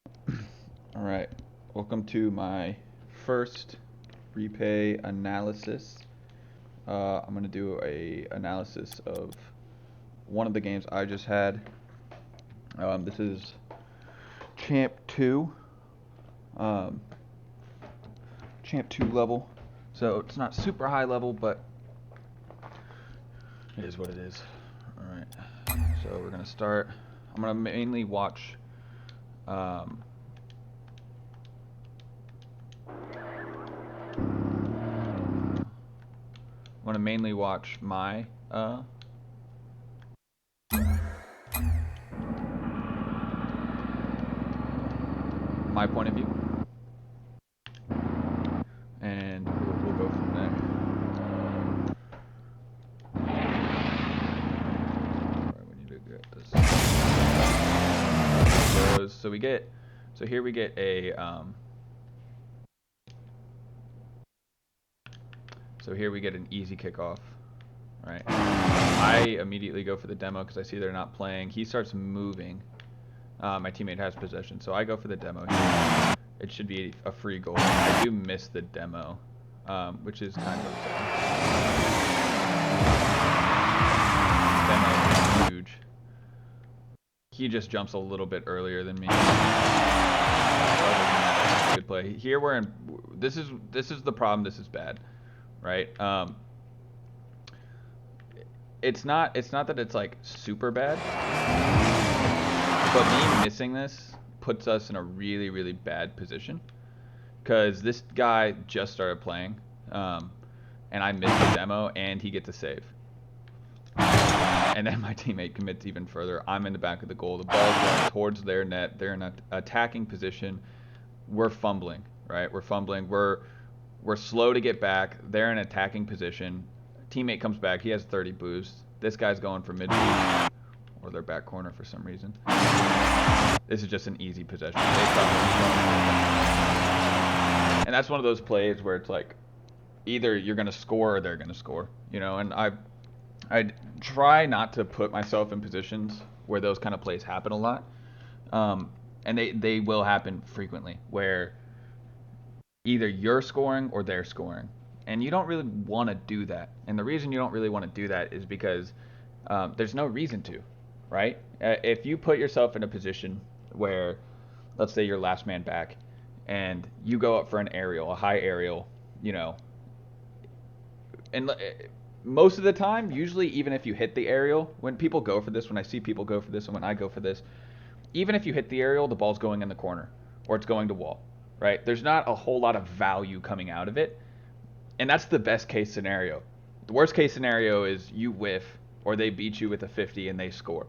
All right, welcome to my first repay analysis. I'm gonna do a analysis of one of the games I just had. This is Champ 2, um, Champ 2 level. So it's not super high level, but it is what it is. All right, so we're gonna start. I'm gonna mainly watch. I'm gonna mainly watch my point of view, and we'll go from there. Alright, we need to get this. So here we get a so here we get an easy kickoff, right? I immediately go for the demo because I see they're not playing. He starts moving. My teammate has possession, so I go for the demo here. It should be a free goal. I do miss the demo, which is kind of upsetting. Demo is huge. He just jumps a little bit earlier than me. Good play. Here we're in. This is the problem. This is bad, right? It's not that it's like super bad, but me missing this puts us in a really bad position because this guy just started playing, and I missed the demo, and he gets a save. And then my teammate commits even further. I'm in the back of the goal. The ball's going towards their net. They're in an attacking position. We're fumbling, right? We're fumbling. We're slow to get back. They're in attacking position. Teammate comes back. He has 30 boost. This guy's going for mid boost or their back corner for some reason. This is just an easy possession. And that's one of those plays where it's like either you're going to score or they're going to score, you know, and I try not to put myself in positions where those kind of plays happen a lot. And they will happen frequently where either you're scoring or they're scoring. And you don't really want to do that. And the reason you don't really want to do that is because there's no reason to, right? If you put yourself in a position where, let's say you're last man back, and you go up for an aerial, a high aerial, you know, and most of the time, usually even if you hit the aerial, when people go for this, when I see people go for this, and when I go for this, even if you hit the aerial, the ball's going in the corner or it's going to wall, right? There's not a whole lot of value coming out of it. And that's the best case scenario. The worst case scenario is you whiff or they beat you with a 50 and they score,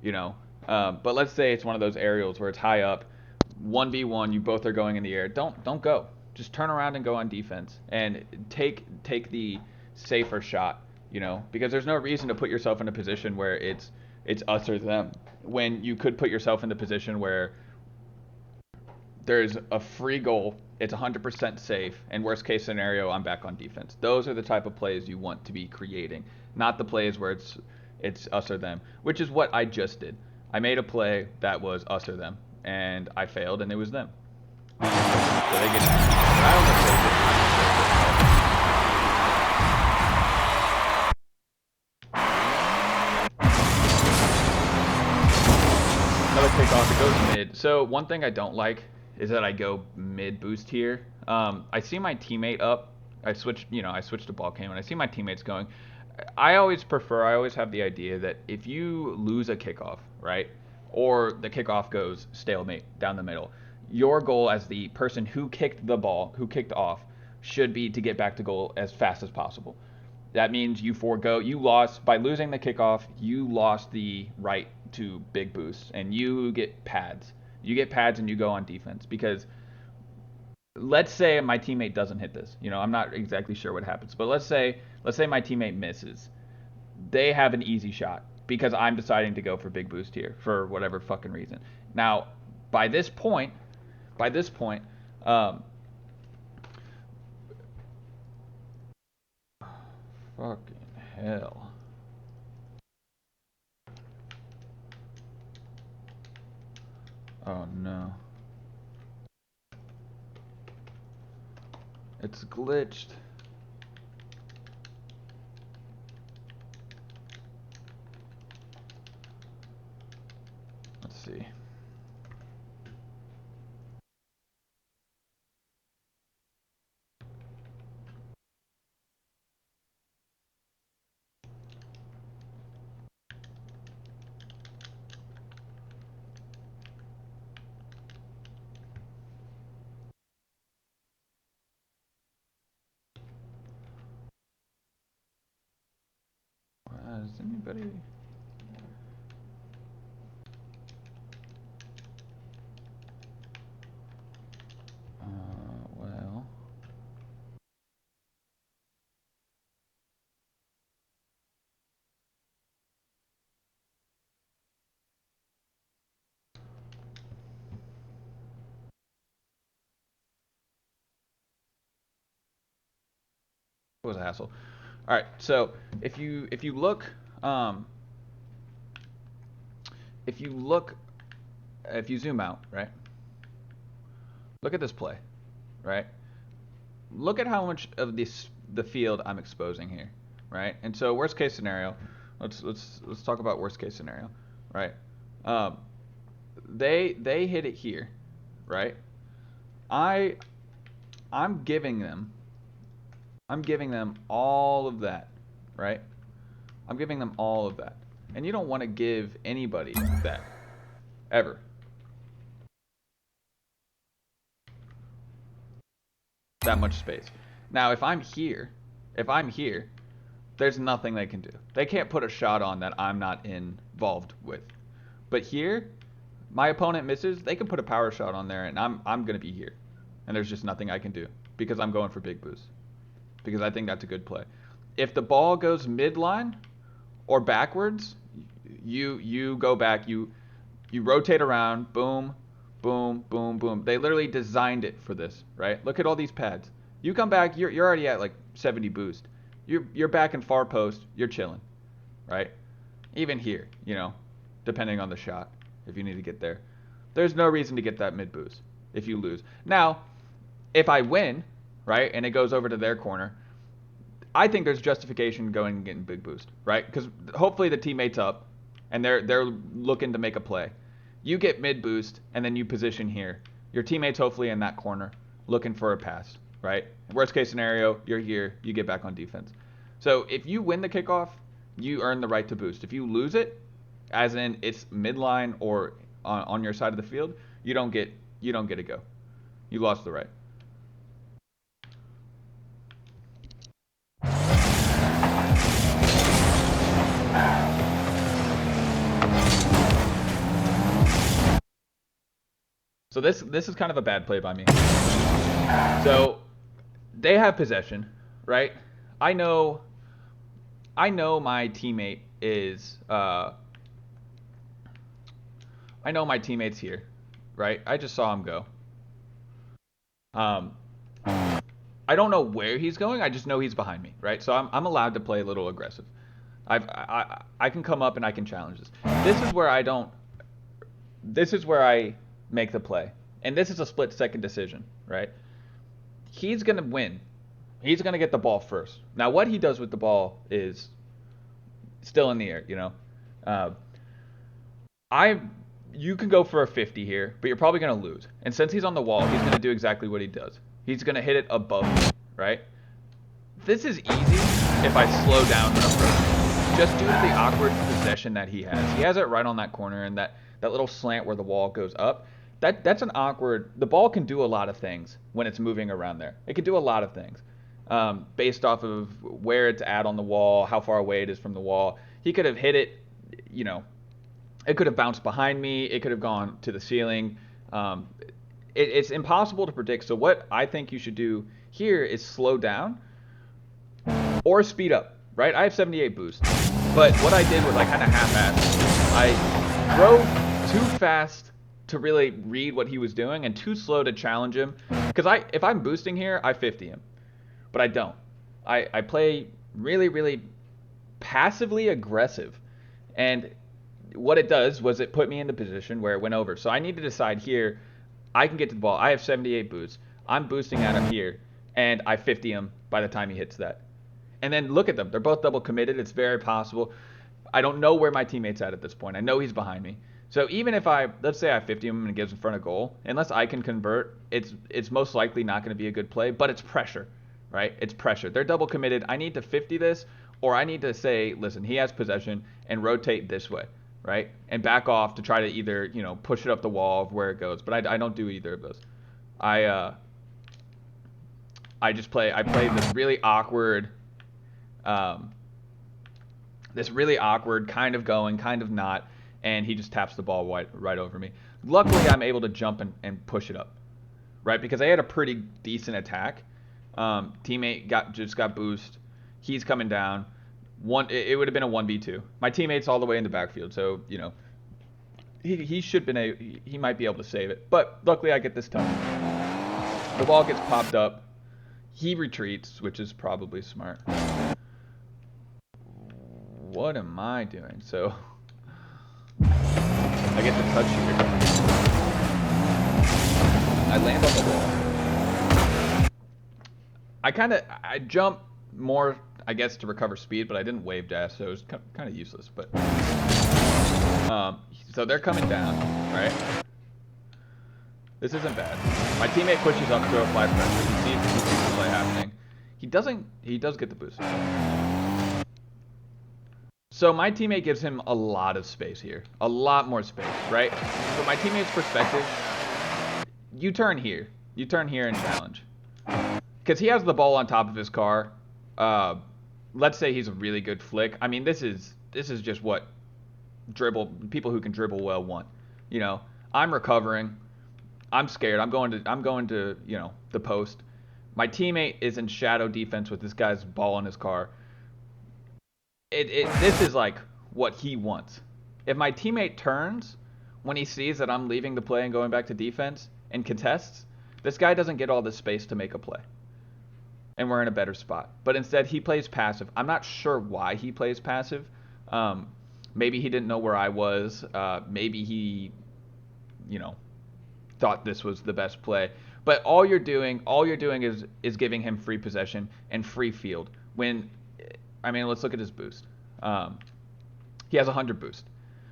you know. But let's say it's one of those aerials where it's high up, 1v1, you both are going in the air. Don't go. Just turn around and go on defense and take the safer shot, you know, because there's no reason to put yourself in a position where it's us or them when you could put yourself in the position where there's a free goal, it's 100% safe, and worst case scenario, I'm back on defense. Those are the type of plays you want to be creating, not the plays where it's us or them, which is what I just did. I made a play that was us or them, and I failed, and it was them. So they get another kickoff. It goes mid. So one thing I don't like is that I go mid boost here. I see my teammate up. I switched to ball cam, and I see my teammates going. I always have the idea that if you lose a kickoff, right, or the kickoff goes stalemate down the middle, your goal as the person who kicked the ball, who kicked off, should be to get back to goal as fast as possible. That means you lost, by losing the kickoff, you lost the right to big boosts, and you get pads. You get pads and you go on defense because let's say my teammate doesn't hit this. You know, I'm not exactly sure what happens, but let's say my teammate misses. They have an easy shot because I'm deciding to go for big boost here for whatever fucking reason. Now, by this point, um, fucking hell. Oh no. It's glitched. Let's see. Is anybody? Well. It was a hassle. All right, so if you look, um, if you look, if you zoom out, right? Look at this play, right? Look at how much of the field I'm exposing here, right? And so worst case scenario, let's talk about worst case scenario, right? Um, they hit it here, right? I I'm giving them all of that, right? I'm giving them all of that. And you don't want to give anybody that ever. That much space. Now, if I'm here, there's nothing they can do. They can't put a shot on that I'm not involved with. But here, my opponent misses, they can put a power shot on there and I'm going to be here. And there's just nothing I can do because I'm going for big boost. Because I think that's a good play. If the ball goes midline or backwards, you go back, you rotate around, boom, boom, boom, boom. They literally designed it for this, right? Look at all these pads. You come back, you're already at like 70 boost. You're back in far post, you're chilling, right? Even here, depending on the shot, if you need to get there. There's no reason to get that mid boost if you lose. Now, if I win, right, and it goes over to their corner, I think there's justification going and getting big boost, right? Because hopefully the teammate's up and they're looking to make a play. You get mid boost and then you position here. Your teammate's hopefully in that corner looking for a pass, right? Worst case scenario, you're here, you get back on defense. So if you win the kickoff, you earn the right to boost. If you lose it, as in it's midline or on your side of the field, you don't get to go. You lost the right. So this is kind of a bad play by me. So they have possession, right? I know my teammate is I know my teammate's here, right? I just saw him go. Um I don't know where he's going. I just know he's behind me, right? So I'm allowed to play a little aggressive. I can come up and I can challenge this. This is where I make the play. And this is a split second decision, right? He's going to win. He's going to get the ball first. Now, what he does with the ball is still in the air, you can go for a 50 here, but you're probably going to lose. And since he's on the wall, he's going to do exactly what he does. He's going to hit it above me, right? This is easy if I slow down and approach. Just due to the awkward possession that he has. He has it right on that corner and that little slant where the wall goes up. That's an awkward. The ball can do a lot of things when it's moving around there. It can do a lot of things based off of where it's at on the wall, how far away it is from the wall. He could have hit it, it could have bounced behind me. It could have gone to the ceiling. It's impossible to predict. So what I think you should do here is slow down or speed up, right? I have 78 boost, but what I did was I kind of half-assed. I drove too fast to really read what he was doing and too slow to challenge him. Because if I'm boosting here, I 50 him, but I don't. I play really, really passively aggressive, and what it does was it put me in the position where it went over. So I need to decide here. I can get to the ball. I have 78 boosts. I'm boosting at him here. and I 50 him by the time he hits that. And then look at them. They're both double committed. It's very possible. I don't know where my teammate's at this point. I know he's behind me. So even if let's say I 50 him and he gives in front of goal, unless I can convert, it's most likely not going to be a good play, but it's pressure, right? It's pressure. They're double committed. I need to 50 this, or I need to say, listen, he has possession and rotate this way, right? And back off to try to either, push it up the wall of where it goes. But I don't do either of those. I play this really awkward, kind of going, kind of not, and he just taps the ball right over me. Luckily, I'm able to jump and push it up, right? Because I had a pretty decent attack. Teammate just got boost. He's coming down. It would have been a 1v2. My teammate's all the way in the backfield, so he might be able to save it. But luckily, I get this touch. The ball gets popped up. He retreats, which is probably smart. What am I doing? So I get the touch here. I land on the wall. I jump more, I guess, to recover speed, but I didn't wave dash, so it was kind of useless. But so they're coming down, right? This isn't bad. My teammate pushes up to a fly pressure. He sees the play happening. He does get the boost. So my teammate gives him a lot of space here. A lot more space, right? From my teammate's perspective, you turn here. You turn here and challenge. Because he has the ball on top of his car. Let's say he's a really good flick. I mean, this is just what people who can dribble well want. I'm recovering. I'm scared. I'm going to the post. My teammate is in shadow defense with this guy's ball on his car. This is like what he wants. If my teammate turns when he sees that I'm leaving the play and going back to defense and contests, this guy doesn't get all this space to make a play. And we're in a better spot. But instead, he plays passive. I'm not sure why he plays passive. Maybe he didn't know where I was. Maybe he, thought this was the best play. But all you're doing is giving him free possession and free field. Let's look at his boost. He has 100 boost.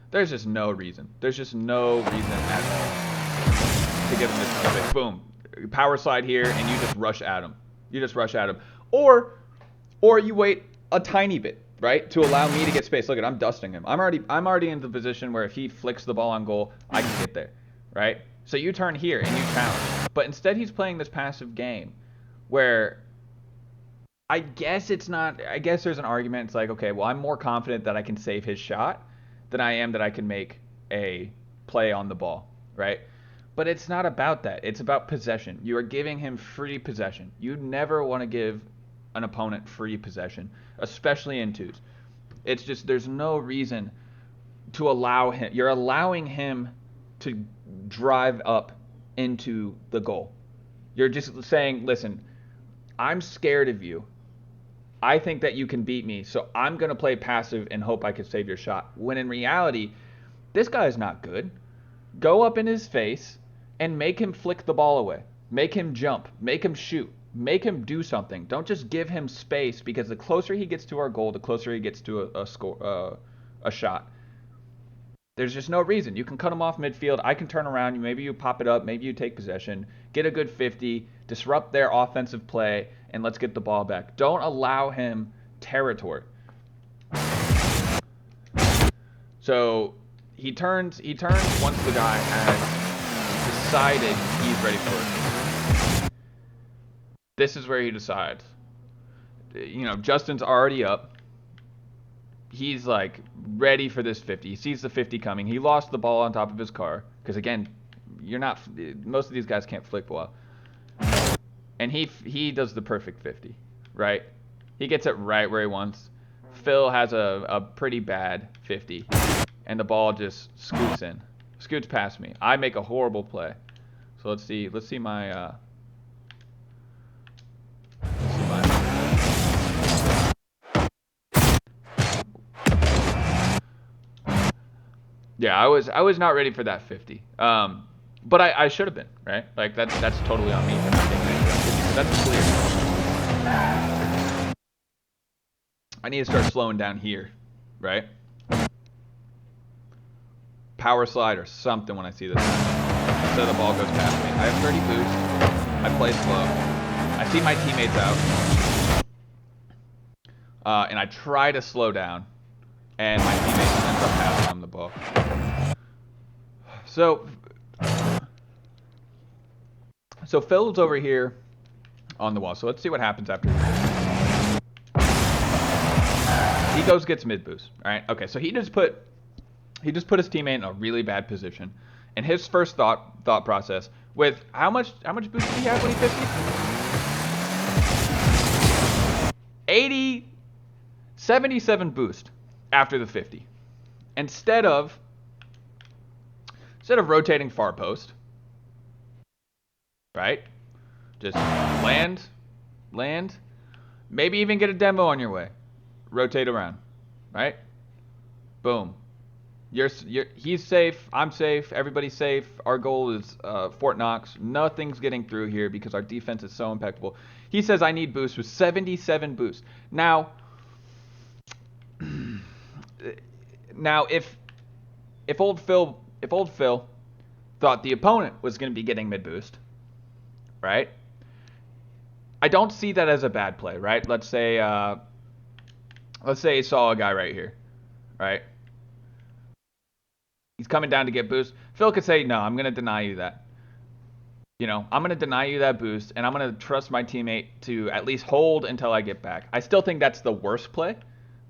There's just no reason. There's just no reason at all to give him this space. Boom. Power slide here, and you just rush at him. Or you wait a tiny bit, right, to allow me to get space. Look I'm dusting him. I'm already in the position where if he flicks the ball on goal, I can get there, right? So you turn here and you challenge. But instead he's playing this passive game where I guess there's an argument. It's like, okay, well, I'm more confident that I can save his shot than I am that I can make a play on the ball, right? But it's not about that. It's about possession. You are giving him free possession. You never want to give an opponent free possession, especially in twos. It's just there's no reason to allow him. You're allowing him to drive up into the goal. You're just saying, listen, I'm scared of you. I think that you can beat me, so I'm going to play passive and hope I can save your shot. When in reality, this guy is not good. Go up in his face and make him flick the ball away. Make him jump. Make him shoot. Make him do something. Don't just give him space, because the closer he gets to our goal, the closer he gets to a shot. There's just no reason. You can cut him off midfield. I can turn around. Maybe you pop it up. Maybe you take possession. Get a good 50. Disrupt their offensive play. And let's get the ball back. Don't allow him territory. So he turns once the guy has decided he's ready for it. This is where he decides. Justin's already up. He's like ready for this 50. He sees the 50 coming. He lost the ball on top of his car because, again, most of these guys can't flick well. And he does the perfect 50, right? He gets it right where he wants. Phil has a pretty bad 50, and the ball just scoots past me. I make a horrible play. So let's see my Yeah, I was not ready for that 50. But I should have been, right? Like that's totally on me for not being ready for that 50. That's clear. I need to start slowing down here, right? Power slide or something when I see this. So the ball goes past me. I have 30 boost. I play slow. I see my teammates out. And I try to slow down. And my teammates ends up passing on the ball. So Phil's over here on the wall. So let's see what happens after this. He gets mid boost. Alright, okay, so he just put his teammate in a really bad position. And his first thought process with how much boost did he have when he 50? 77 boost after the 50. Instead of rotating far post, right? Just land, maybe even get a demo on your way. Rotate around, right? Boom. He's safe, I'm safe, everybody's safe. Our goal is Fort Knox. Nothing's getting through here because our defense is so impeccable. He says I need boost with 77 boost. Now if old Phil thought the opponent was going to be getting mid boost, right? I don't see that as a bad play, right? Let's say he saw a guy right here, right? He's coming down to get boost. Phil could say, no, I'm going to deny you that. You know, I'm going to deny you that boost, and I'm going to trust my teammate to at least hold until I get back. I still think that's the worst play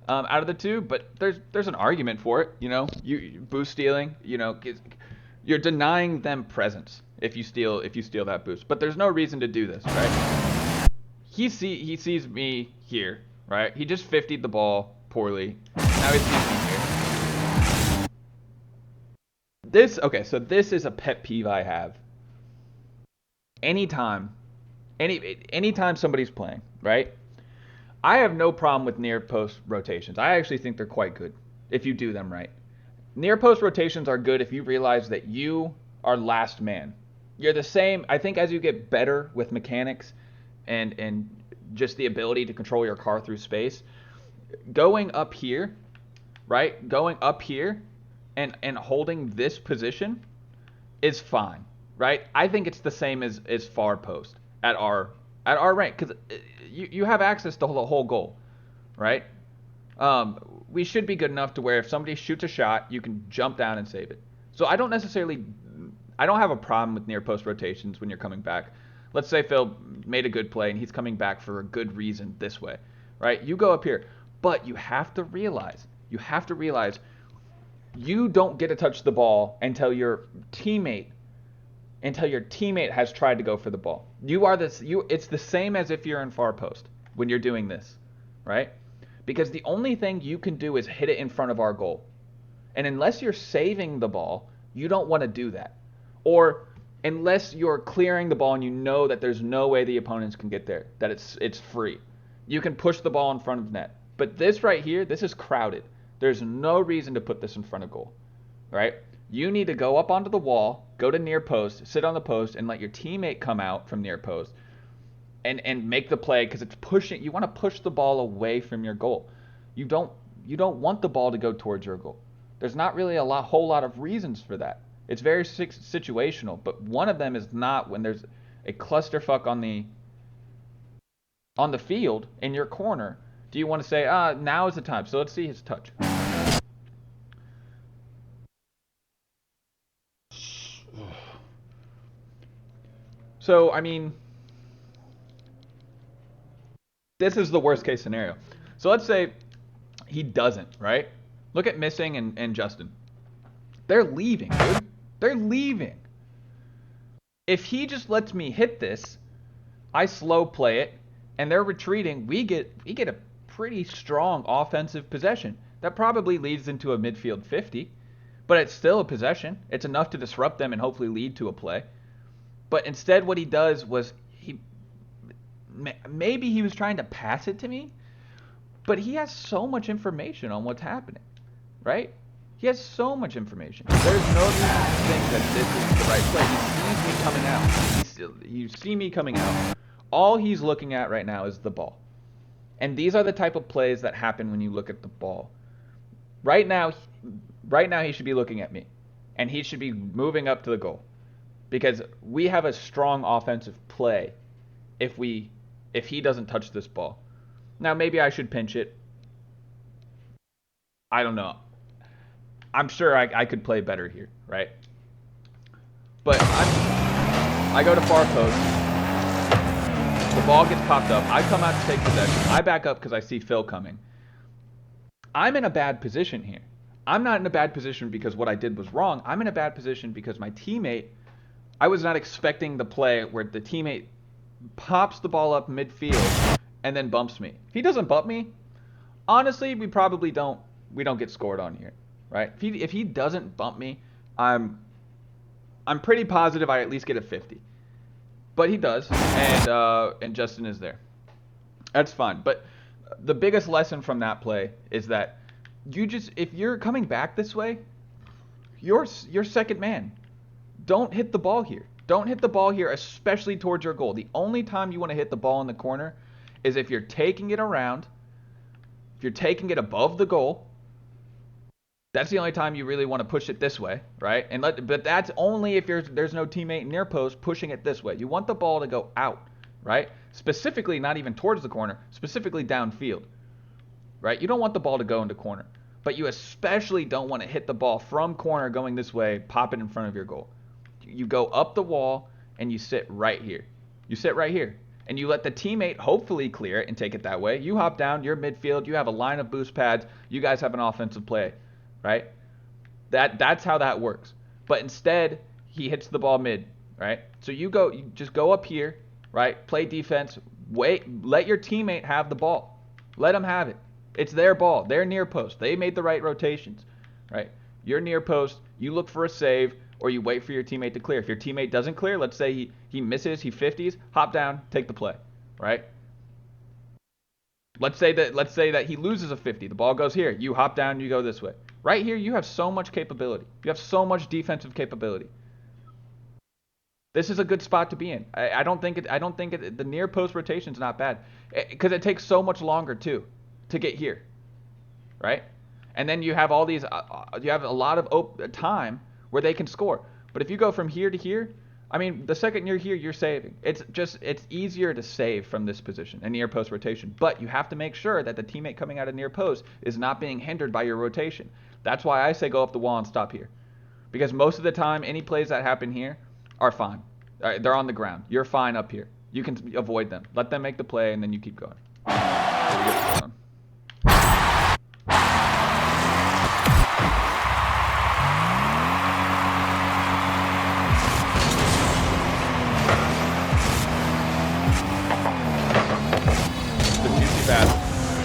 out of the two, but there's an argument for it. You know, you boost stealing. You know, you're denying them presence if you steal that boost. But there's no reason to do this, right? He sees me here, right? He just 50'd the ball poorly. Now he sees me here. So this is a pet peeve I have. Anytime somebody's playing, right? I have no problem with near post rotations. I actually think they're quite good if you do them right. Near post rotations are good if you realize that you are last man. You're the same. I think as you get better with mechanics and just the ability to control your car through space, going up here, right? Going up here and holding this position is fine, right? I think it's the same as far post at our rank, because you have access to the whole goal, right? We should be good enough to where if somebody shoots a shot, you can jump down and save it. So I don't have a problem with near post rotations when you're coming back. Let's say Phil made a good play and he's coming back for a good reason this way, right? You go up here, but you have to realize you don't get to touch the ball until your teammate has tried to go for the ball. It's the same as if you're in far post when you're doing this, right? Because the only thing you can do is hit it in front of our goal. And unless you're saving the ball, you don't want to do that. Or unless you're clearing the ball and you know that there's no way the opponents can get there, that it's free. You can push the ball in front of net. But this right here, this is crowded. There's no reason to put this in front of goal, right? You need to go up onto the wall, go to near post, sit on the post, and let your teammate come out from near post and make the play, because it's pushing. You want to push the ball away from your goal. You don't want the ball to go towards your goal. There's not really a whole lot of reasons for that. It's very situational, but one of them is not when there's a clusterfuck on the field in your corner. Do you want to say, now is the time? So let's see his touch. So, I mean, this is the worst case scenario. So let's say he doesn't, right? Look at Missing and Justin. They're leaving, dude. They're leaving. If he just lets me hit this, I slow play it, and they're retreating, we get a pretty strong offensive possession. That probably leads into a midfield 50, but it's still a possession. It's enough to disrupt them and hopefully lead to a play. But instead what he does was maybe he was trying to pass it to me, but he has so much information on what's happening, right? He has so much information. There's no reason to think that this is the right play. He sees me coming out. You see me coming out. All he's looking at right now is the ball. And these are the type of plays that happen when you look at the ball. Right now, he should be looking at me, and he should be moving up to the goal, because we have a strong offensive play if he doesn't touch this ball. Now maybe I should pinch it. I don't know. I'm sure I could play better here, right? But I go to far post. The ball gets popped up. I come out to take possession. I back up because I see Phil coming. I'm in a bad position here. I'm not in a bad position because what I did was wrong. I'm in a bad position because my teammate, I was not expecting the play where the teammate pops the ball up midfield and then bumps me. If he doesn't bump me, honestly, we don't get scored on here, right? If he doesn't bump me, I'm pretty positive I at least get a 50. But he does, and Justin is there. That's fine. But the biggest lesson from that play is that if you're coming back this way, you're second man. Don't hit the ball here. Don't hit the ball here, especially towards your goal. The only time you want to hit the ball in the corner is if you're taking it around, if you're taking it above the goal. That's the only time you really want to push it this way, right? But that's only if there's no teammate near post pushing it this way. You want the ball to go out, right? Specifically, not even towards the corner, specifically downfield, right? You don't want the ball to go into corner, but you especially don't want to hit the ball from corner going this way, pop it in front of your goal. You go up the wall and you sit right here. You sit right here. And you let the teammate hopefully clear it and take it that way. You hop down, you're midfield, you have a line of boost pads, you guys have an offensive play, right? That's how that works. But instead, he hits the ball mid, right? So you just go up here, right? Play defense, wait, let your teammate have the ball. Let them have it. It's their ball. They're near post. They made the right rotations, right? You're near post, you look for a save, or you wait for your teammate to clear. If your teammate doesn't clear, let's say he misses, he 50s, hop down, take the play, right? Let's say that he loses a 50. The ball goes here. You hop down, you go this way. Right here, you have so much capability. You have so much defensive capability. This is a good spot to be in. I don't think the near post rotation is not bad, because it takes so much longer too to get here, right? And then you have all these. You have a lot of time where they can score. But if you go from here to here, I mean, the second you're here, you're saving. It's easier to save from this position, a near post rotation. But you have to make sure that the teammate coming out of near post is not being hindered by your rotation. That's why I say go up the wall and stop here. Because most of the time, any plays that happen here are fine. They're on the ground. You're fine up here. You can avoid them. Let them make the play, and then you keep going.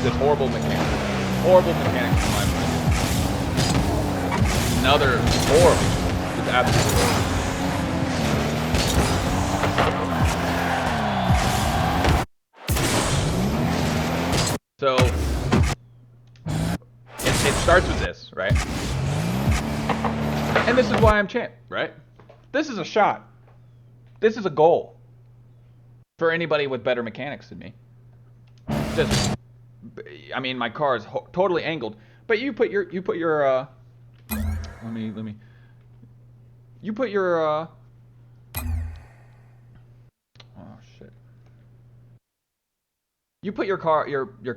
This horrible mechanics in my opinion. Another horrible. It's absolutely horrible. So it starts with this, right? And this is why I'm champ, right? This is a shot. This is a goal for anybody with better mechanics than me. I mean, my car is totally angled, but you put your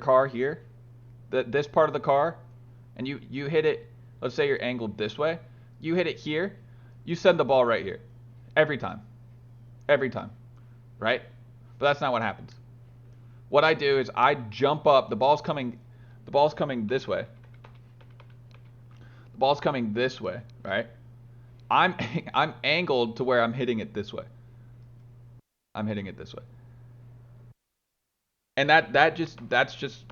car here, this part of the car, and you hit it. Let's say you're angled this way. You hit it here. You send the ball right here, every time, right? But that's not what happens. What I do is I jump up. The ball's coming this way. The ball's coming this way, right? I'm angled to where I'm hitting it this way. I'm hitting it this way. And that's just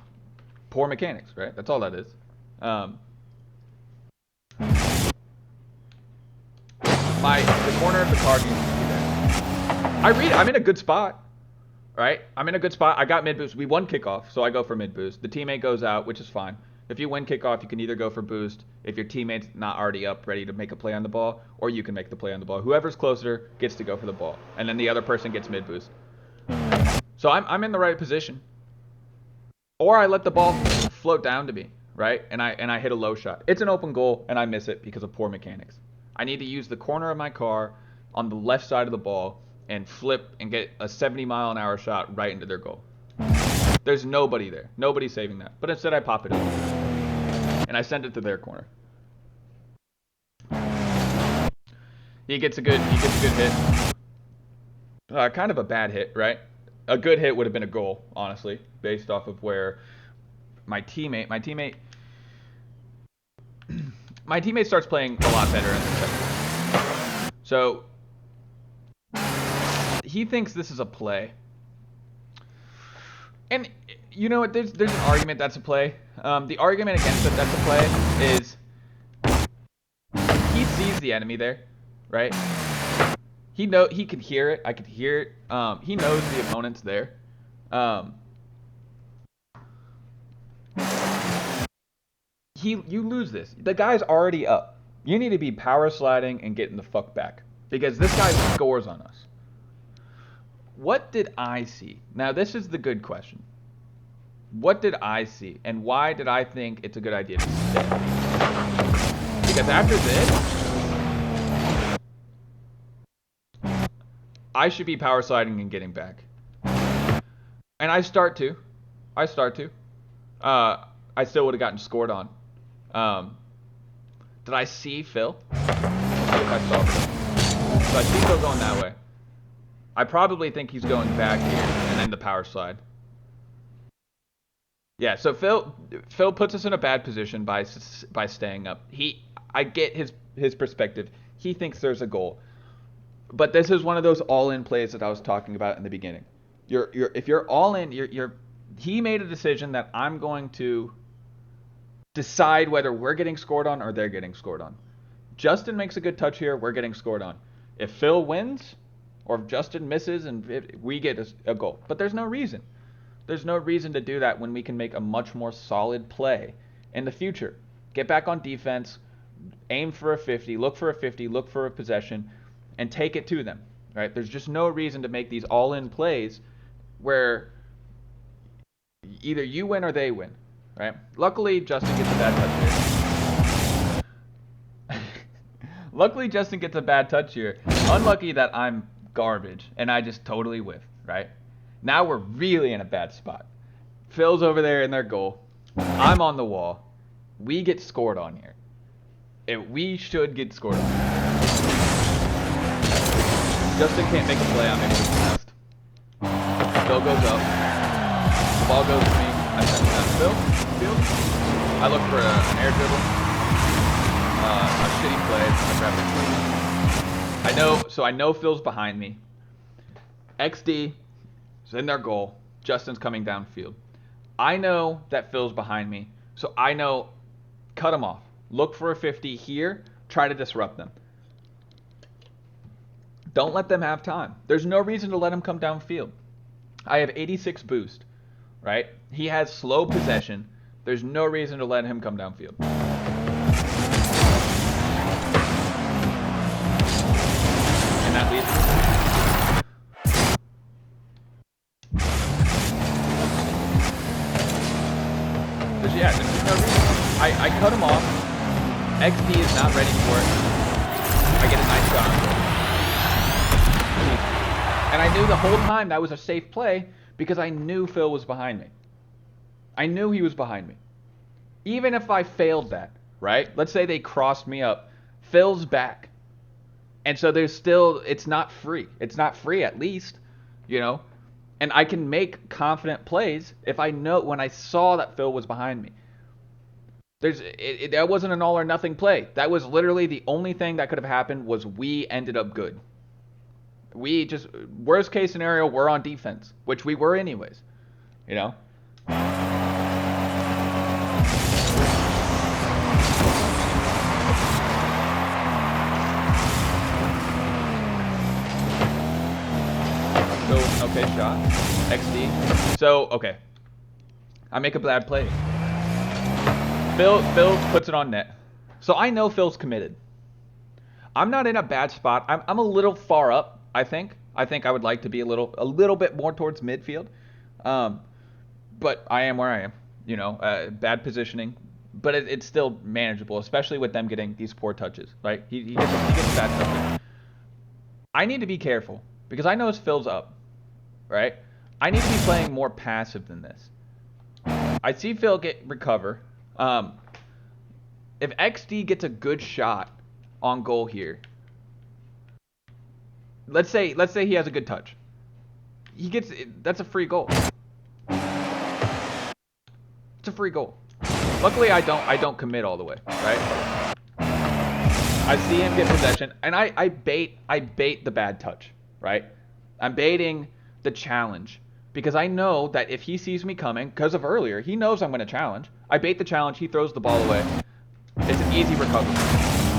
poor mechanics, right? That's all that is. The corner of the car needs to be there. I'm in a good spot. Right? I'm in a good spot. I got mid boost. We won kickoff, so I go for mid boost. The teammate goes out, which is fine. If you win kickoff, you can either go for boost if your teammate's not already up, ready to make a play on the ball, or you can make the play on the ball. Whoever's closer gets to go for the ball, and then the other person gets mid boost. So I'm in the right position. Or I let the ball float down to me, right? And I hit a low shot. It's an open goal and I miss it because of poor mechanics. I need to use the corner of my car on the left side of the ball and flip and get a 70-mile-an-hour shot right into their goal. There's nobody there. Nobody's saving that. But instead I pop it up. And I send it to their corner. He gets a good hit. Kind of a bad hit, right? A good hit would have been a goal, honestly, based off of where my teammate starts playing a lot better in the second. So he thinks this is a play. And you know what? There's an argument that's a play. The argument against that that's a play is he sees the enemy there, right? He could hear it. I could hear it. He knows the opponent's there. You lose this. The guy's already up. You need to be power sliding and getting the fuck back because this guy scores on us. What did I see? Now this is the good question. What did I see, and why did I think it's a good idea to stay? Because after this, I should be power sliding and getting back. And I start to. I still would have gotten scored on. Did I see Phil? Let's see if I saw Phil. So I see Phil going that way. I probably think he's going back here and then the power slide. Yeah, so Phil puts us in a bad position by staying up. I get his perspective. He thinks there's a goal. But this is one of those all-in plays that I was talking about in the beginning. If you're all in, he made a decision that I'm going to decide whether we're getting scored on or they're getting scored on. Justin makes a good touch here, we're getting scored on. If Phil wins or if Justin misses and we get a goal. But there's no reason. There's no reason to do that when we can make a much more solid play in the future. Get back on defense, aim for a 50, look for a 50, look for a possession, and take it to them. Right? There's just no reason to make these all-in plays where either you win or they win. Right? Luckily, Justin gets a bad touch here. Luckily, Justin gets a bad touch here. Unlucky that I'm garbage and I just totally whiff. Right? Now we're really in a bad spot. Phil's over there in their goal. I'm on the wall. We get scored on here. We should get scored on. Justin can't make a play. I'm able to pass. Phil goes up. The ball goes to me. I send it down to Phil. I look for an air dribble. A shitty play. I grab it. I know Phil's behind me. XD is in their goal. Justin's coming downfield. I know that Phil's behind me, so I know cut him off. Look for a 50 here. Try to disrupt them. Don't let them have time. There's no reason to let him come downfield. I have 86 boost, right? He has slow possession. There's no reason to let him come downfield. And that leads there's no reason. I cut him off. XD is not ready for it. I get a nice shot. And I knew the whole time that was a safe play because I knew Phil was behind me. I knew he was behind me. Even if I failed that, right? Let's say they crossed me up. Phil's back. And so it's not free. It's not free at least, you know? And I can make confident plays if I know when I saw that Phil was behind me. That wasn't an all or nothing play. That was literally the only thing that could have happened was we ended up good. Worst case scenario, we're on defense, which we were anyways, you know? So, okay, shot. XD. So, okay. I make a bad play. Phil puts it on net. So I know Phil's committed. I'm not in a bad spot. I'm a little far up, I think. I think I would like to be a little bit more towards midfield. Um, but I am where I am. Bad positioning, but it's still manageable, especially with them getting these poor touches. Right? He gets bad touches. I need to be careful because I know his Phil's up. Right? I need to be playing more passive than this. I see Phil recover. If XD gets a good shot on goal here, let's say he has a good touch. That's a free goal. It's a free goal. Luckily, I don't commit all the way, right? I see him get possession, and I bait the bad touch, right? I'm baiting the challenge because I know that if he sees me coming, because of earlier, he knows I'm going to challenge. I bait the challenge. He throws the ball away. It's an easy recovery.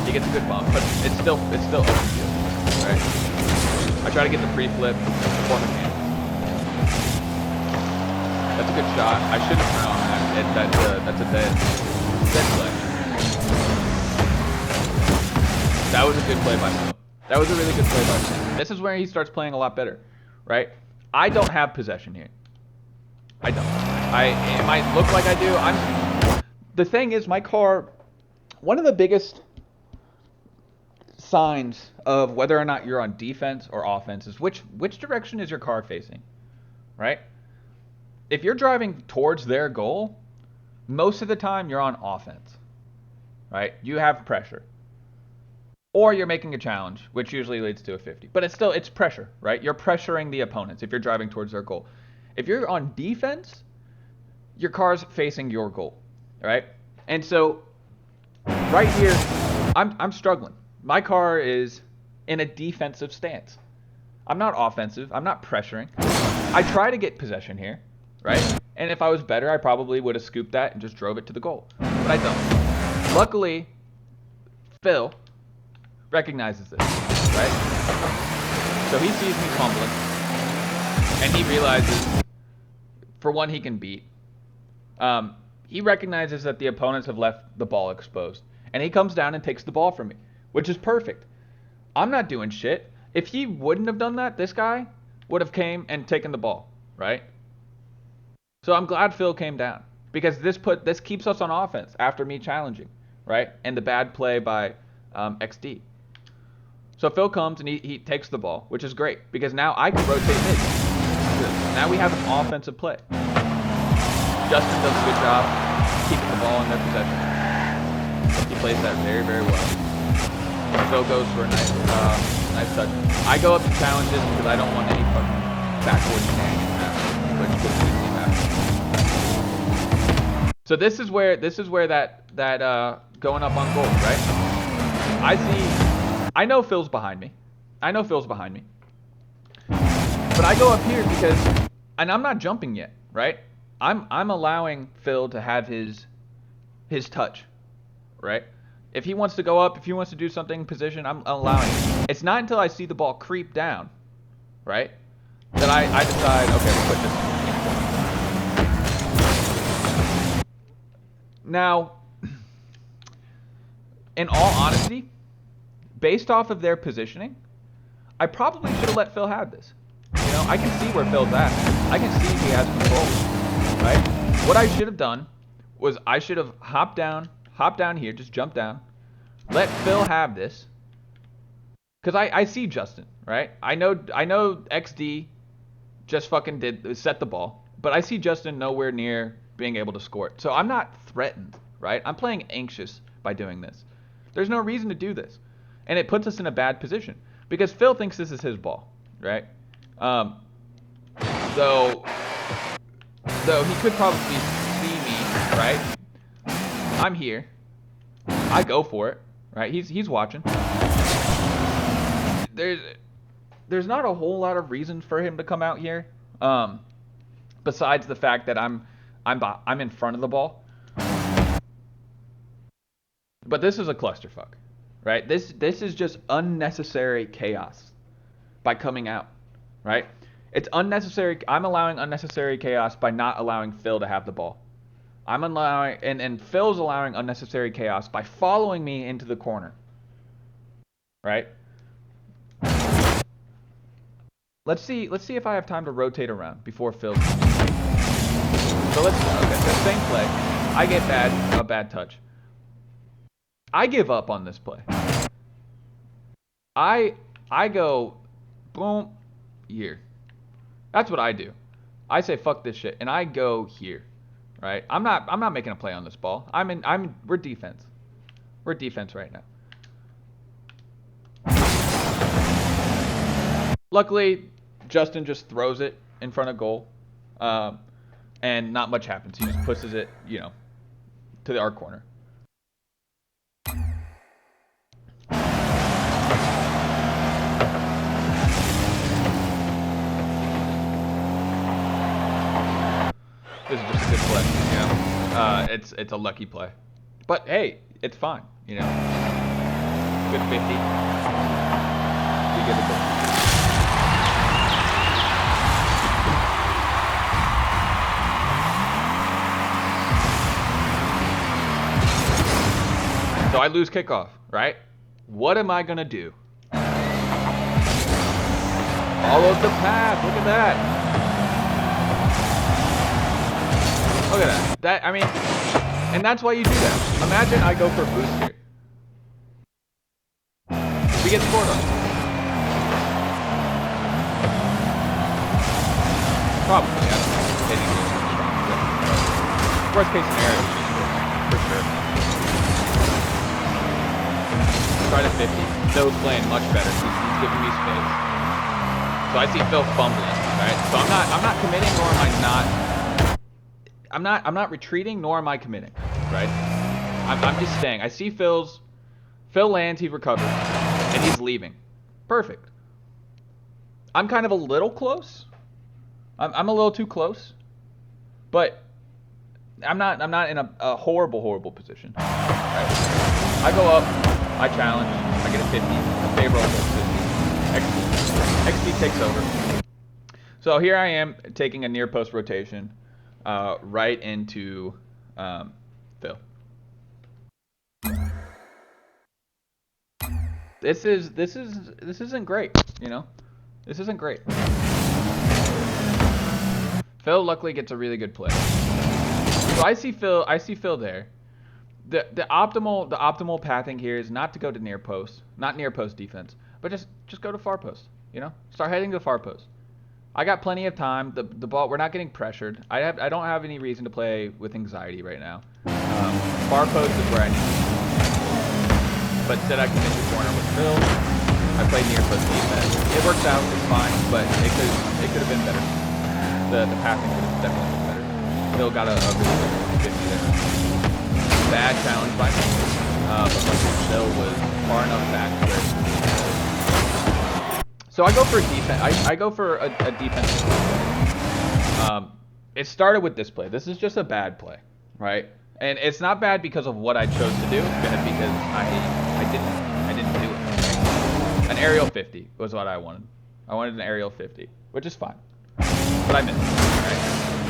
He gets a good bump, but it's still open field, right? I try to get the free flip before my hand. That's a good shot. I shouldn't have thrown that. That's a dead play. That was a good play by Phil. That was a really good play by Phil. This is where he starts playing a lot better, right? I don't have possession here. I don't. It might look like I do. The thing is, my car. One of the biggest signs of whether or not you're on defense or offense is which direction is your car facing, right? If you're driving towards their goal, most of the time you're on offense, right? You have pressure. Or you're making a challenge, which usually leads to a 50. But it's pressure, right? You're pressuring the opponents if you're driving towards their goal. If you're on defense, your car's facing your goal, right? And so right here, I'm struggling. My car is in a defensive stance. I'm not offensive. I'm not pressuring. I try to get possession here, right? And if I was better, I probably would have scooped that and just drove it to the goal. But I don't. Luckily, Phil recognizes this, right? So he sees me fumbling, and he realizes, for one, he can beat. He recognizes that the opponents have left the ball exposed, and he comes down and takes the ball from me, which is perfect. I'm not doing shit. If he wouldn't have done that, this guy would have came and taken the ball, right? So I'm glad Phil came down because this keeps us on offense after me challenging, right? And the bad play by XD. So Phil comes and he takes the ball, which is great because now I can rotate mid. Now we have an offensive play. Justin does a good job keeping the ball in their possession. He plays that very, very well. Phil goes for a nice touch. I go up to challenges because I don't want any fucking backward shenanigans happen, which could easily happen. So this is where that going up on goal, right? I know Phil's behind me. But I go up here because, and I'm not jumping yet, right? I'm allowing Phil to have his touch, right? If he wants to go up, if he wants to do something in position, I'm allowing it. It's not until I see the ball creep down, right, that I decide, okay, we'll put this on. Now, in all honesty, based off of their positioning, I probably should have let Phil have this. I can see where Phil's at. I can see he has control, right? What I should have done was I should have hopped down here, just jump down, let Phil have this, because I see Justin, right? I know XD just fucking set the ball, but I see Justin nowhere near being able to score it. So I'm not threatened, right? I'm playing anxious by doing this. There's no reason to do this. And it puts us in a bad position because Phil thinks this is his ball, right? So he could probably see me, right? I'm here. I go for it, right? He's watching. There's not a whole lot of reason for him to come out here, besides the fact that I'm in front of the ball. But this is a clusterfuck, right? This is just unnecessary chaos by coming out, right? It's unnecessary. I'm allowing unnecessary chaos by not allowing Phil to have the ball. I'm allowing, and Phil's allowing unnecessary chaos by following me into the corner, right? Let's see if I have time to rotate around before Phil. So same play. I get a bad touch. I give up on this play. I go boom here. That's what I do. I say fuck this shit and I go here. Right? I'm not making a play on this ball. We're defense. We're defense right now. Luckily, Justin just throws it in front of goal. And not much happens. He just pushes it, you know, to our corner. This is just a good play, you know. It's a lucky play, but hey, it's fine, you know. Good 50. We get it. So I lose kickoff, right? What am I gonna do? Follow the path. Look at that. Look at that. I mean, and that's why you do that. Imagine I go for a boost here. We get scored on. Probably, yeah. Hitting is strong. Yeah. Worst case scenario, for sure. Try to 50. Phil's playing much better. He's giving me space. So I see Phil fumbling, right? So I'm not committing, nor am I not. I'm not retreating, nor am I committing, right? I'm just staying. I see Phil lands, he recovers, and he's leaving. Perfect. I'm kind of a little close. I'm a little too close, but I'm not in a horrible position. Right? I go up, I challenge, I get a 50, a favorable 50. XP takes over. So here I am taking a near post rotation. Right into Phil. This isn't great, you know. This isn't great. Phil luckily gets a really good play. So I see Phil there. The optimal pathing here is not to go to near post, not near post defense, but just go to far post. You know, start heading to far post. I got plenty of time. The ball, we're not getting pressured. I don't have any reason to play with anxiety right now. Far post is where I need to be. But instead I commit the corner with Phil. I played near post defense. It worked out. It's fine, but it could have been better. The passing could have definitely been better. Phil got a really good 50 there. Bad challenge by me. But Phil was far enough back where. So I go for a defense. I go for a defensive play. It started with this play. This is just a bad play, right? And it's not bad because of what I chose to do. It's bad because I didn't do it. Right? An aerial 50 was what I wanted. I wanted an aerial 50, which is fine. But I missed it. Right?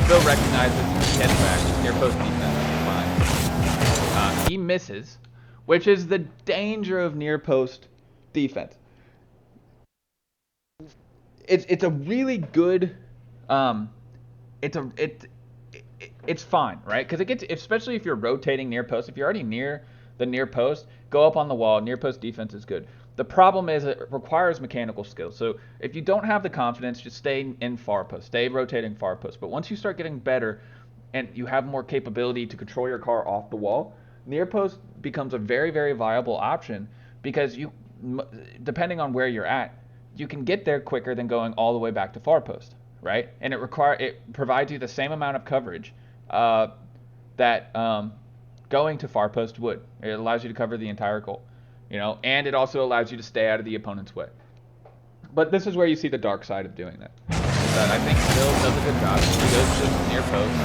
Phil recognizes, he heads back, near post defense, fine. He misses, which is the danger of near post defense. It's a really good, it's fine, right? Because it gets, especially if you're rotating near post, if you're already near the near post, go up on the wall. Near post defense is good. The problem is it requires mechanical skills. So if you don't have the confidence, just stay in far post, stay rotating far post. But once you start getting better and you have more capability to control your car off the wall, near post becomes a very, very viable option because you, depending on where you're at, you can get there quicker than going all the way back to far post, right? And it provides you the same amount of coverage that going to far post would. It allows you to cover the entire goal, you know, and it also allows you to stay out of the opponent's way. But this is where you see the dark side of doing that. But I think Phil does a good job. He goes to near post,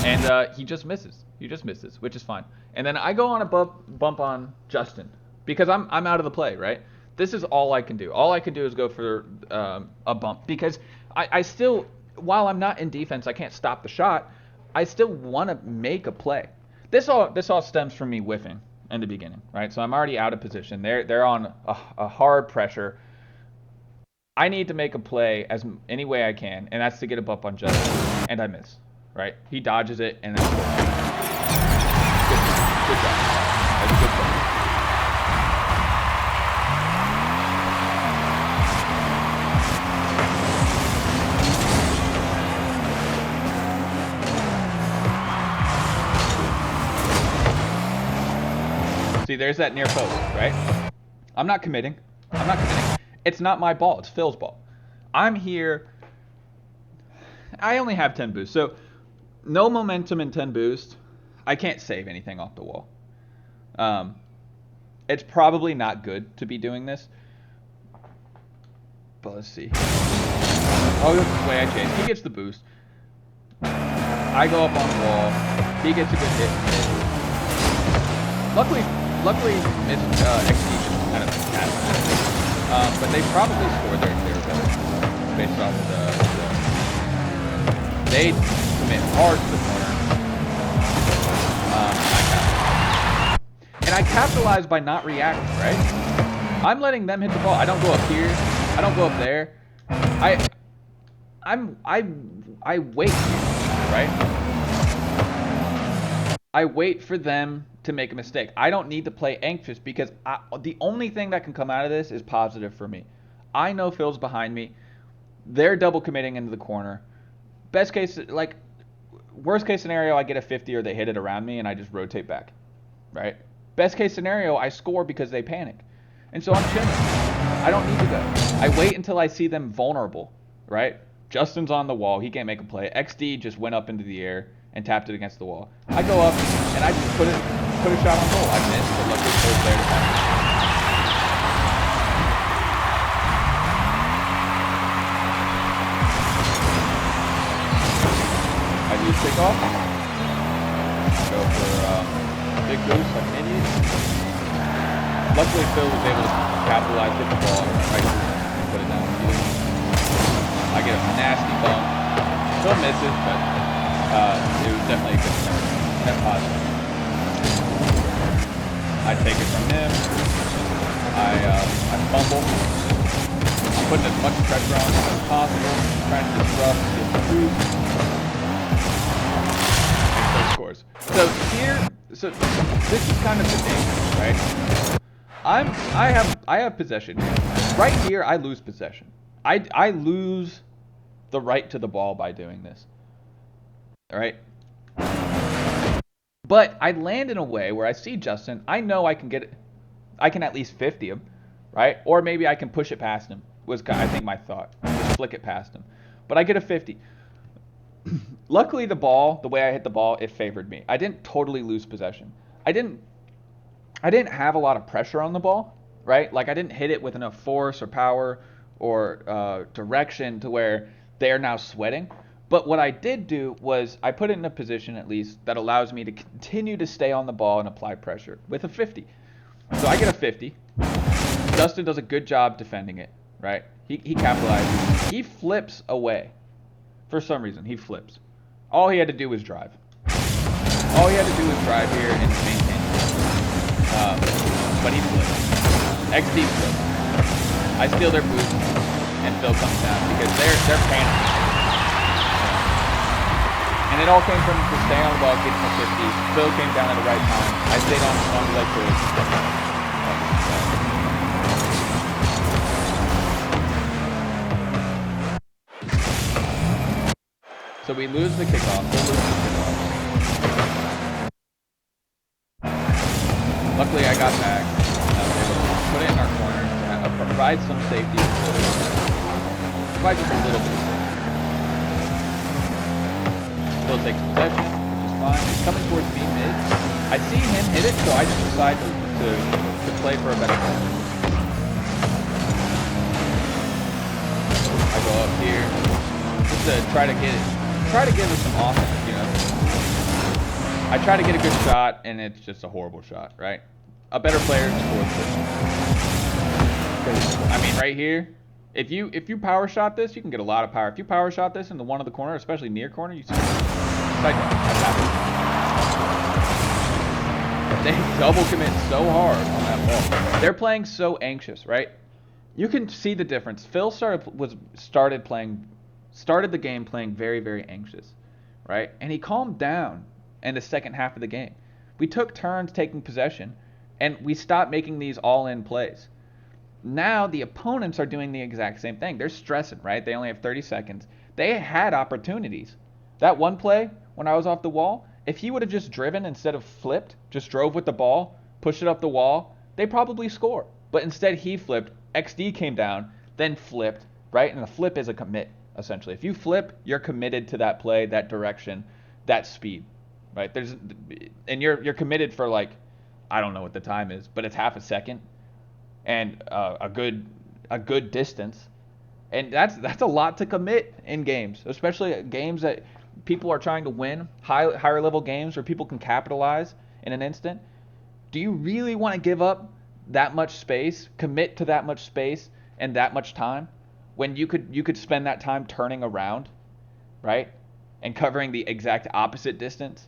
and he just misses. He just misses, which is fine. And then I go on a bump on Justin because I'm out of the play, right? This is all I can do. All I can do is go for a bump because I still, while I'm not in defense, I can't stop the shot. I still want to make a play. This all stems from me whiffing in the beginning, right? So I'm already out of position. They're on a hard pressure. I need to make a play any way I can, and that's to get a bump on Justin, and I miss, right? He dodges it, and that's good. Good job. That's a good play. See, there's that near post, right? I'm not committing. It's not my ball. It's Phil's ball. I'm here. I only have 10 boosts, so no momentum and 10 boost. I can't save anything off the wall. It's probably not good to be doing this. But let's see. Oh, this is the way I change. He gets the boost. I go up on the wall. He gets a good hit. Luckily, it's XD just kind of cast. But they probably scored their better based off of they commit hard to the corner. And I capitalize by not reacting, right? I'm letting them hit the ball. I don't go up here. I don't go up there. I wait, right? I wait for them to make a mistake. I don't need to play anxious because the only thing that can come out of this is positive for me. I know Phil's behind me. They're double committing into the corner. Worst case scenario, I get a 50 or they hit it around me and I just rotate back, right? Best case scenario, I score because they panic. And so I'm chilling. I don't need to go. I wait until I see them vulnerable, right? Justin's on the wall. He can't make a play. XD just went up into the air and tapped it against the wall. I go up and I just put a shot on goal. I missed, but luckily Phil's there to pass. I lose kickoff. Go for big boost like an idiot. Luckily Phil was able to capitalize, hit the ball right and put it down. I get a nasty bump. Phil misses, but it was definitely a good net positive. I take it from him. I fumble. I'm putting as much pressure on him as possible, trying to disrupt, get the boost. Scores. So this is kind of the danger, right? I have possession. Right here, I lose possession. I lose the right to the ball by doing this. All right. But I land in a way where I see Justin. I know I can get it. I can at least 50 him, right? Or maybe I can push it past him. Was I think my thought. Just flick it past him. But I get a 50. Luckily, the way I hit the ball, it favored me. I didn't totally lose possession. I didn't have a lot of pressure on the ball, right? Like I didn't hit it with enough force or power or direction to where they are now sweating. But what I did do was I put it in a position at least that allows me to continue to stay on the ball and apply pressure with a 50. So I get a 50. Justin does a good job defending it, right? He capitalizes. He flips away. For some reason, he flips. All he had to do was drive. All he had to do was drive here and maintain. But he flips. XD flips. I steal their boost, and Phil comes down because they're panicking. And it all came from just staying on the ball, getting the 50. Phil came down at the right time. I stayed on as long as I could. So we lose the kickoff. Luckily, I got back. I was able to put it in our corner, provide some safety. Provide just a little bit of safety. Phil takes possession, which is fine. He's coming towards me mid. I see him hit it, so I just decide to play for a better goal. I go up here just to try to give us some offense, you know. I try to get a good shot, and it's just a horrible shot, right? A better player scores this. I mean, right here, if you power shot this, you can get a lot of power. If you power shot this into one of the corner, especially near corner, you see. They double commit so hard on that ball. They're playing so anxious, right? You can see the difference. Phil started the game playing very, very anxious, right? And he calmed down in the second half of the game. We took turns taking possession, and we stopped making these all-in plays. Now the opponents are doing the exact same thing. They're stressing, right? They only have 30 seconds. They had opportunities. That one play when I was off the wall, if he would have just driven instead of flipped, just drove with the ball, pushed it up the wall, they probably score. But instead he flipped, XD came down, then flipped, right? And a flip is a commit, essentially. If you flip, you're committed to that play, that direction, that speed, right? And you're committed for like, I don't know what the time is, but it's half a second and a good distance. And that's a lot to commit in games, especially games that people are trying to win, higher level games where people can capitalize in an instant. Do you really want to give up that much space, commit to that much space and that much time when you could spend that time turning around, right? And covering the exact opposite distance?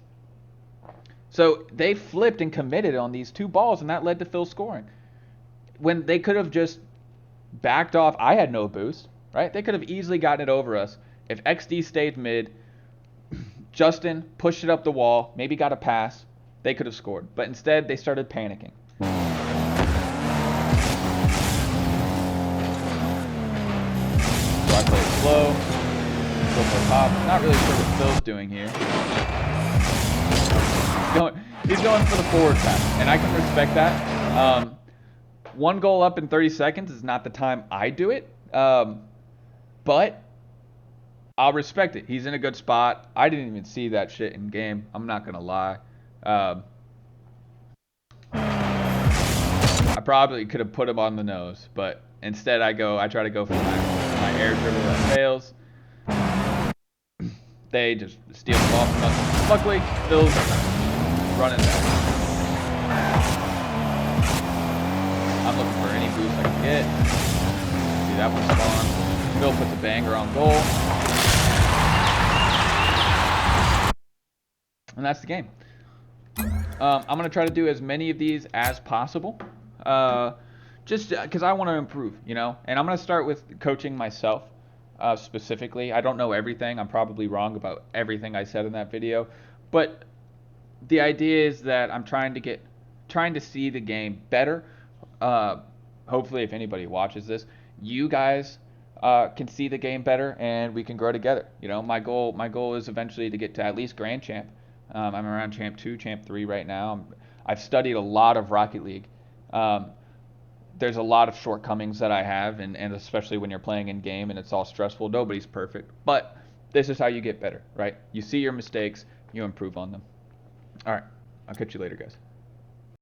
So they flipped and committed on these two balls, and that led to Phil scoring. When they could have just backed off, I had no boost, right? They could have easily gotten it over us. If XD stayed mid, Justin pushed it up the wall, maybe got a pass, they could have scored. But instead, they started panicking. So I play it slow, go for a pop. Not really sure what Phil's doing here. He's going for the forward pass, and I can respect that. One goal up in 30 seconds is not the time I do it, but I'll respect it. He's in a good spot. I didn't even see that shit in game. I'm not going to lie. I probably could have put him on the nose, but instead I try to go for my air dribble that fails. They just steal the ball from us. Luckily, Phil's running back. I'm looking for any boost I can get. See that one spawn. Phil puts a banger on goal. And that's the game. I'm going to try to do as many of these as possible. Just because I want to improve, you know? And I'm going to start with coaching myself specifically. I don't know everything. I'm probably wrong about everything I said in that video. But the idea is that I'm trying to see the game better. Hopefully, if anybody watches this, you guys can see the game better, and we can grow together. You know, my goal is eventually to get to at least Grand Champ. I'm around Champ 2, Champ 3 right now. I've studied a lot of Rocket League. There's a lot of shortcomings that I have, and especially when you're playing in game and it's all stressful. Nobody's perfect, but this is how you get better, right? You see your mistakes, you improve on them. All right, I'll catch you later, guys.